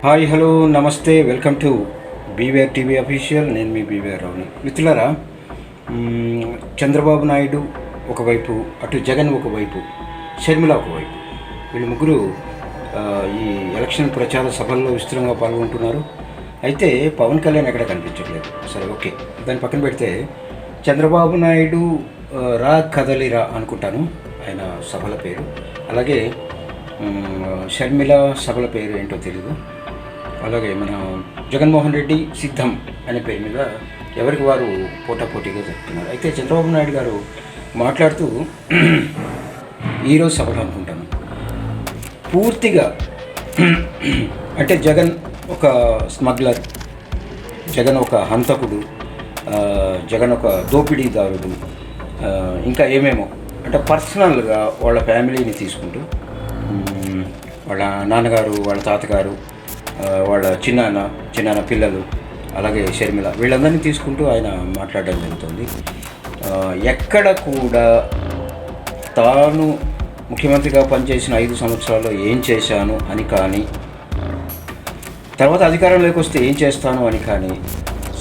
Hi hello నమస్తే, welcome to beware TV official. నేను మీ beware రావుని. మిత్రులారా, చంద్రబాబు నాయుడు ఒకవైపు, అటు జగన్ ఒకవైపు, షర్మిల ఒకవైపు, వీళ్ళు ముగ్గురు ఈ ఎలక్షన్ ప్రచార సభల్లో విస్తృతంగా పాల్గొంటున్నారు. అయితే పవన్ కళ్యాణ్ ఎక్కడ కనిపించట్లేదు. సరే, ఓకే, దాన్ని పక్కన పెడితే చంద్రబాబు నాయుడు రా కదలిరా అనుకుంటాను ఆయన సభల పేరు, అలాగే షర్మిల సభల పేరు ఏంటో తెలీదు. అలాగే మన జగన్మోహన్ రెడ్డి సిద్ధం అనే పేరు మీద ఎవరికి వారు పోటాపోటీగా జరుపుతున్నారు. అయితే చంద్రబాబు నాయుడు గారు మాట్లాడుతూ ఈరోజు సభలో అనుకుంటాను పూర్తిగా అంటే జగన్ ఒక స్మగ్లర్, జగన్ ఒక హంతకుడు, జగన్ ఒక దోపిడీదారుడు, ఇంకా ఏమేమో అంటే పర్సనల్గా వాళ్ళ ఫ్యామిలీని తీసుకుంటూ వాళ్ళ నాన్నగారు, వాళ్ళ తాతగారు, వాళ్ళ చిన్నాన్న పిల్లలు, అలాగే షర్మిల, వీళ్ళందరినీ తీసుకుంటూ ఆయన మాట్లాడడం జరుగుతుంది. ఎక్కడ కూడా తాను ముఖ్యమంత్రిగా పనిచేసిన 5 సంవత్సరాల్లో ఏం చేశాను అని కానీ, తర్వాత అధికారంలోకి వస్తే ఏం చేస్తాను అని కానీ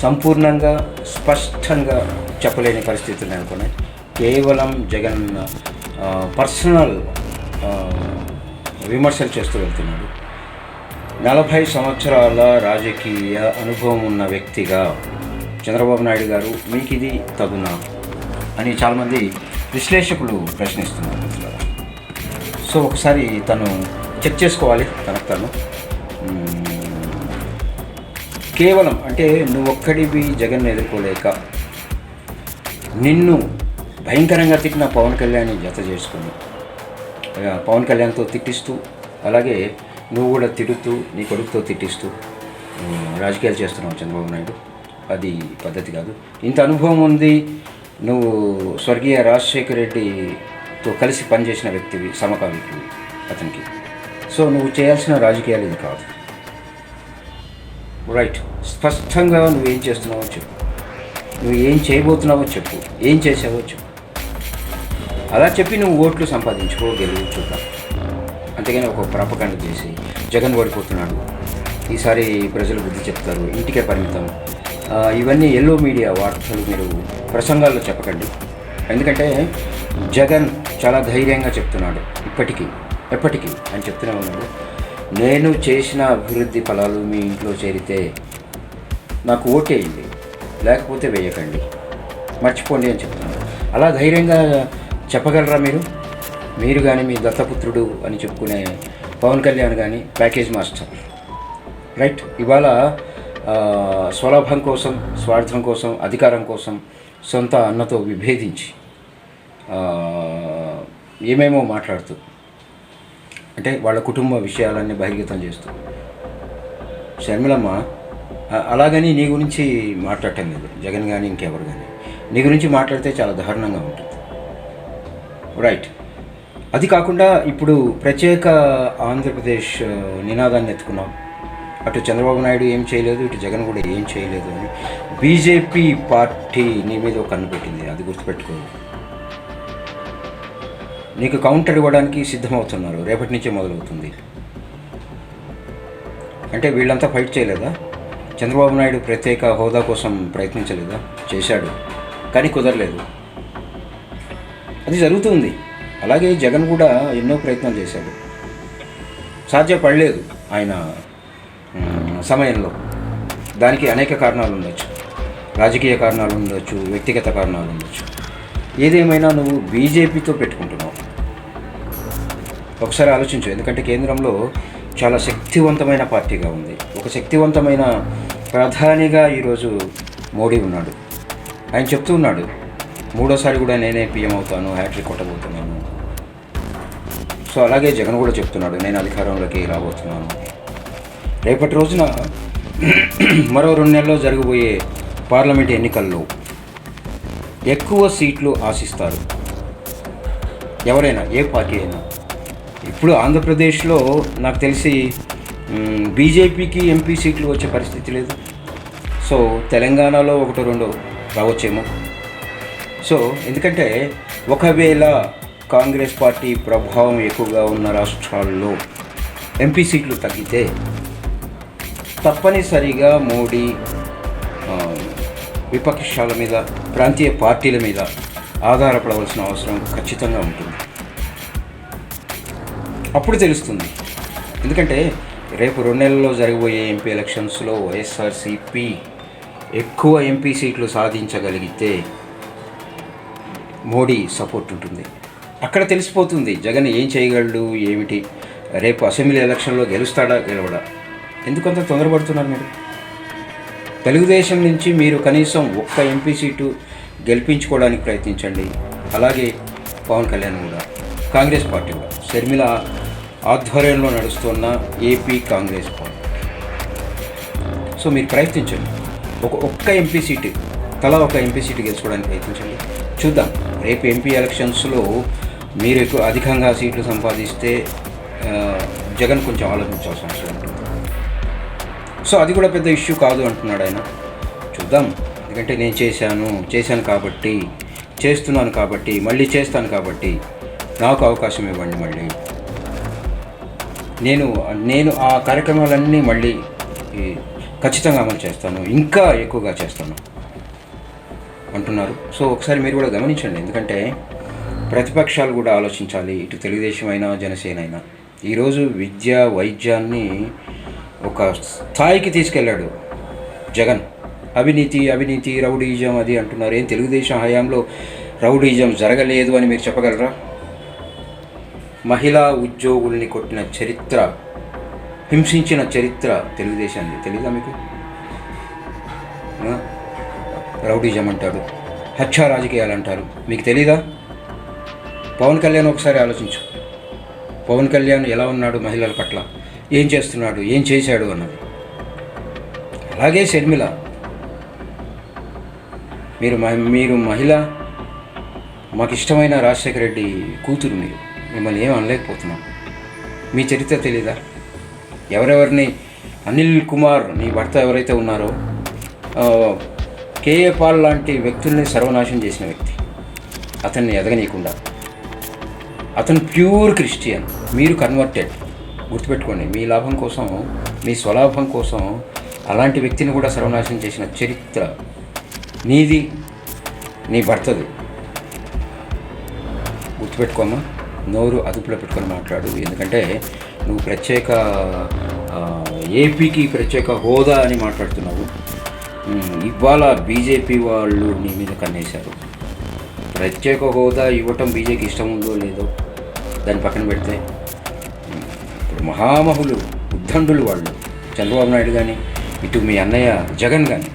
సంపూర్ణంగా స్పష్టంగా చెప్పలేని పరిస్థితులు అనుకున్నాయి. కేవలం జగన్ పర్సనల్ విమర్శలు చేస్తూ వెళ్తున్నాడు. 40 సంవత్సరాల రాజకీయ అనుభవం ఉన్న వ్యక్తిగా చంద్రబాబు నాయుడు గారు మీకు ఇది తగునా అని చాలామంది విశ్లేషకులు ప్రశ్నిస్తున్నారు. సో ఒకసారి తను చెక్ చేసుకోవాలి తనకు తను. కేవలం అంటే నువ్వొక్కడివి జగన్ ఎదుర్కోలేక నిన్ను భయంకరంగా తిట్టిన పవన్ కళ్యాణ్ జత చేసుకుని పవన్ కళ్యాణ్తో తిట్టిస్తూ, అలాగే నువ్వు కూడా తిడుతూ నీ కొడుకుతో తిట్టిస్తూ రాజకీయాలు చేస్తున్నావు చంద్రబాబు నాయుడు. అది పద్ధతి కాదు. ఇంత అనుభవం ఉంది, నువ్వు స్వర్గీయ రాజశేఖర రెడ్డితో కలిసి పనిచేసిన వ్యక్తివి, సమకాలీకువి అతనికి. సో నువ్వు చేయాల్సిన రాజకీయాలు ఇది కాదు. రైట్, స్పష్టంగా నువ్వేం చేస్తున్నావో చెప్పు, నువ్వు ఏం చేయబోతున్నావో చెప్పు, ఏం చేసావో చెప్పు. అలా చెప్పి నువ్వు ఓట్లు సంపాదించుకో, గెలువు చూద్దాం. అంతేగాని ఒక ప్రాపకాండ చేసి జగన్ ఓడిపోతున్నాడు, ఈసారి ప్రజలు బుద్ధి చెప్తారు, ఇంటికే పరిమితం, ఇవన్నీ ఎల్లో మీడియా వార్తలు మీరు ప్రసంగాల్లో చెప్పకండి. ఎందుకంటే జగన్ చాలా ధైర్యంగా చెప్తున్నాడు, ఎప్పటికీ అని చెప్తూనే ఉన్నాడు. నేను చేసిన అభివృద్ధి ఫలాలు మీ ఇంట్లో చేరితే నాకు ఓటేయండి, లేకపోతే వేయకండి, మర్చిపోండి అని చెప్తున్నాడు. అలా ధైర్యంగా చెప్పగలరా మీరు కానీ మీ దత్తపుత్రుడు అని చెప్పుకునే పవన్ కళ్యాణ్ కానీ ప్యాకేజ్ మాస్టర్? రైట్, ఇవాళ స్వలాభం కోసం, స్వార్థం కోసం, అధికారం కోసం సొంత అన్నతో విభేదించి ఏమేమో మాట్లాడుతూ, అంటే వాళ్ళ కుటుంబ విషయాలన్నీ బహిర్గతం చేస్తూ, షర్మిలమ్మ అలాగని నీ గురించి మాట్లాడటం లేదు జగన్ కానీ ఇంకెవరు కానీ. నీ గురించి మాట్లాడితే చాలా దారుణంగా ఉంటుంది. రైట్, అది కాకుండా ఇప్పుడు ప్రత్యేక ఆంధ్రప్రదేశ్ నినాదాన్ని ఎత్తుకున్నాం. అటు చంద్రబాబు నాయుడు ఏం చేయలేదు, ఇటు జగన్ కూడా ఏం చేయలేదు అని బీజేపీ పార్టీ నీ మీద ఒక కన్ను పెట్టింది. అది గుర్తుపెట్టుకో. నీకు కౌంటర్ ఇవ్వడానికి సిద్ధమవుతున్నారు, రేపటి నుంచే మొదలవుతుంది. అంటే వీళ్ళంతా ఫైట్ చేయలేదా? చంద్రబాబు నాయుడు ప్రత్యేక హోదా కోసం ప్రయత్నించలేదా? చేశాడు, కానీ కుదరలేదు. అది జరుగుతుంది. అలాగే జగన్ కూడా ఎన్నో ప్రయత్నాలు చేశాడు, సాధ్యపడలేదు ఆయన సమయంలో. దానికి అనేక కారణాలు ఉండొచ్చు, రాజకీయ కారణాలు ఉండొచ్చు, వ్యక్తిగత కారణాలు ఉండొచ్చు. ఏదేమైనా నువ్వు బీజేపీతో పెట్టుకుంటున్నావు. ఒకసారి ఆలోచించు. ఎందుకంటే కేంద్రంలో చాలా శక్తివంతమైన పార్టీగా ఉంది, ఒక శక్తివంతమైన ప్రధానిగా ఈరోజు మోడీ ఉన్నాడు. ఆయన చెప్తూ ఉన్నాడు, 3వ సారి కూడా నేనే పీఎం అవుతాను, హ్యాట్రిక్ కొట్టబోతున్నాను. సో అలాగే జగన్ కూడా చెప్తున్నాడు, నేను అధికారంలోకి రాబోతున్నాను. రేపటి రోజున మరో 2 నెలల్లో జరగబోయే పార్లమెంట్ ఎన్నికల్లో ఎక్కువ సీట్లు ఆశిస్తారు ఎవరైనా, ఏ పార్టీ అయినా. ఇప్పుడు ఆంధ్రప్రదేశ్లో నాకు తెలిసి బీజేపీకి ఎంపీ సీట్లు వచ్చే పరిస్థితి లేదు. సో తెలంగాణలో 1-2 రావచ్చేమో. సో ఎందుకంటే ఒకవేళ కాంగ్రెస్ పార్టీ ప్రభావం ఎక్కువగా ఉన్న రాష్ట్రాల్లో ఎంపీ సీట్లు తగ్గితే తప్పనిసరిగా మోడీ విపక్షాల మీద, ప్రాంతీయ పార్టీల మీద ఆధారపడవలసిన అవసరం ఖచ్చితంగా ఉంటుంది. అప్పుడు తెలుస్తుంది. ఎందుకంటే రేపు 2 నెలల్లో జరగబోయే ఎంపీ ఎలక్షన్స్లో వైఎస్ఆర్సీపీ ఎక్కువ ఎంపీ సీట్లు సాధించగలిగితే మోడీ సపోర్ట్ ఉంటుంది. అక్కడ తెలిసిపోతుంది జగన్ ఏం చేయగలడు, ఏమిటి. రేపు అసెంబ్లీ ఎలక్షన్లో గెలుస్తాడా, గెలవడా. ఎందుకంత తొందరపడుతున్నారు మీరు? తెలుగుదేశం నుంచి మీరు కనీసం ఒక్క ఎంపీ సీటు గెలిపించుకోవడానికి ప్రయత్నించండి. అలాగే పవన్ కళ్యాణ్ కూడా, కాంగ్రెస్ పార్టీ కూడా, షర్మిల ఆధ్వర్యంలో నడుస్తున్న ఏపీ కాంగ్రెస్ పార్టీ. సో మీరు ప్రయత్నించండి. ఒక్క ఎంపీ సీటు, తలా ఒక ఎంపీ సీటు గెలుచుకోవడానికి ప్రయత్నించండి. చూద్దాం. రేపు ఎంపీ ఎలక్షన్స్లో మీరు ఎక్కువ అధికంగా సీట్లు సంపాదిస్తే జగన్ కొంచెం ఆలోచించాల్సిన అవసరం ఉంటుంది. సో అది కూడా పెద్ద ఇష్యూ కాదు అంటున్నాడు ఆయన. చూద్దాం. ఎందుకంటే నేను చేశాను కాబట్టి, చేస్తున్నాను కాబట్టి, మళ్ళీ చేస్తాను కాబట్టి నాకు అవకాశం ఇవ్వండి. మళ్ళీ నేను ఆ కార్యక్రమాలన్నీ మళ్ళీ ఖచ్చితంగా అమలు చేస్తాను, ఇంకా ఎక్కువగా చేస్తాను అంటున్నారు. సో ఒకసారి మీరు కూడా గమనించండి. ఎందుకంటే ప్రతిపక్షాలు కూడా ఆలోచించాలి. ఇటు తెలుగుదేశం అయినా, జనసేన అయినా. ఈరోజు విద్య, వైద్యాన్ని ఒక స్థాయికి తీసుకెళ్ళాడు జగన్. అవినీతి, రౌడీజం అది అంటున్నారు. ఏం తెలుగుదేశం హయాంలో రౌడీజం జరగలేదు అని మీరు చెప్పగలరా? మహిళా ఉద్యోగుల్ని కొట్టిన చరిత్ర, హింసించిన చరిత్ర తెలుగుదేశాన్ని. తెలీదా మీకు? రౌడీజం అంటారు, హత్యా రాజకీయాలు అంటారు. మీకు తెలీదా? పవన్ కళ్యాణ్ ఒకసారి ఆలోచించు. పవన్ కళ్యాణ్ ఎలా ఉన్నాడు మహిళల పట్ల, ఏం చేస్తున్నాడు, ఏం చేశాడు అన్నది. అలాగే షర్మిల, మీరు మహిళ, మాకు ఇష్టమైన రాజశేఖర రెడ్డి కూతురు. మిమ్మల్ని ఏం అనలేకపోతున్నాం. మీ చరిత్ర తెలీదా? ఎవరెవరిని, అనిల్ కుమార్ నీ భర్త ఎవరైతే ఉన్నారో, కేఏ పాల్ లాంటి వ్యక్తుల్ని సర్వనాశనం చేసిన వ్యక్తి, అతన్ని ఎదగనీయకుండా. అతను ప్యూర్ క్రిస్టియన్, మీరు కన్వర్టెడ్. గుర్తుపెట్టుకోండి. మీ లాభం కోసం, మీ స్వలాభం కోసం అలాంటి వ్యక్తిని కూడా సర్వనాశనం చేసిన చరిత్ర నీది, నీ భర్తది. గుర్తుపెట్టుకోమ్మా. నోరు అదుపులో పెట్టుకొని మాట్లాడు. ఎందుకంటే నువ్వు ఏపీకి ప్రత్యేక హోదా అని మాట్లాడుతున్నావు. ఇవాళ బీజేపీ వాళ్ళు నీ మీద కన్నేశారు. ప్రత్యేక హోదా ఇవ్వటం బీజేపీకి ఇష్టం ఉందో లేదో దాన్ని పక్కన పెడితే, ఇప్పుడు మహామహులు, ఉద్దండులు వాళ్ళు, చంద్రబాబు నాయుడు కానీ, ఇటు మీ అన్నయ్య జగన్ కానీ,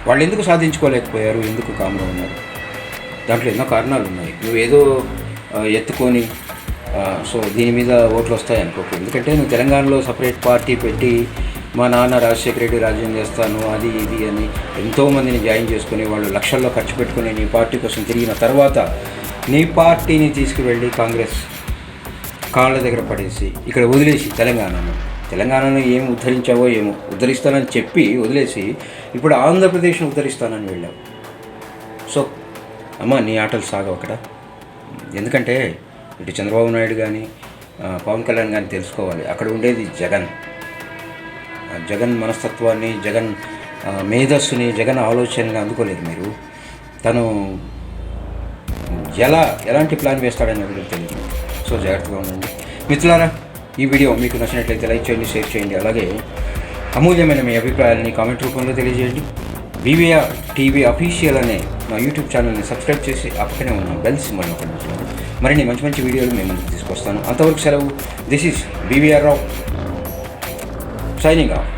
వాళ్ళు ఎందుకు సాధించుకోలేకపోయారు? ఎందుకు కామ్గా ఉన్నారు? దాంట్లో ఎన్నో కారణాలు ఉన్నాయి. నువ్వేదో ఎత్తుకొని సో దీని మీద ఓట్లు వస్తాయి అనుకోకు. ఎందుకంటే నువ్వు తెలంగాణలో సపరేట్ పార్టీ పెట్టి, మా నాన్న రాజశేఖర రెడ్డి రాజ్యం చేస్తాను అది ఇది అని ఎంతోమందిని జాయిన్ చేసుకుని వాళ్ళు లక్షల్లో ఖర్చు పెట్టుకుని నీ పార్టీ కోసం తిరిగిన తర్వాత నీ పార్టీని తీసుకువెళ్ళి కాంగ్రెస్ కాళ్ళ దగ్గర పడేసి ఇక్కడ వదిలేసి తెలంగాణను ఏం ఉద్ధరించావో ఏమో, ఉద్ధరిస్తానని చెప్పి వదిలేసి ఇప్పుడు ఆంధ్రప్రదేశ్ను ఉద్ధరిస్తానని వెళ్ళావు. సో అమ్మ, నీ ఆటలు సాగవు అక్కడ. ఎందుకంటే ఇటు చంద్రబాబు నాయుడు కానీ, పవన్ కళ్యాణ్ కానీ తెలుసుకోవాలి, అక్కడ ఉండేది జగన్ మనస్తత్వాన్ని, జగన్ మేధస్సుని, జగన్ ఆలోచనని అందుకోలేదు మీరు. తను ఎలాంటి ప్లాన్ వేస్తాడని మీకు తెలియదు. సో జాగ్రత్తగా ఉండండి మిత్రులారా. ఈ వీడియో మీకు నచ్చినట్లయితే లైక్ చేయండి, షేర్ చేయండి. అలాగే అమూల్యమైన మీ అభిప్రాయాలని కామెంట్ రూపంలో తెలియజేయండి. బీవీఆర్ టీవీ అఫీషియల్ అనే మా యూట్యూబ్ ఛానల్ని సబ్స్క్రైబ్ చేసి పక్కనే ఉన్న బెల్ సింబల్ని నొక్కండి. మరిన్ని మంచి వీడియోలు మేము ముందుకు తీసుకొస్తాను. అంతవరకు సెలవు. This is BVR Rao signing off.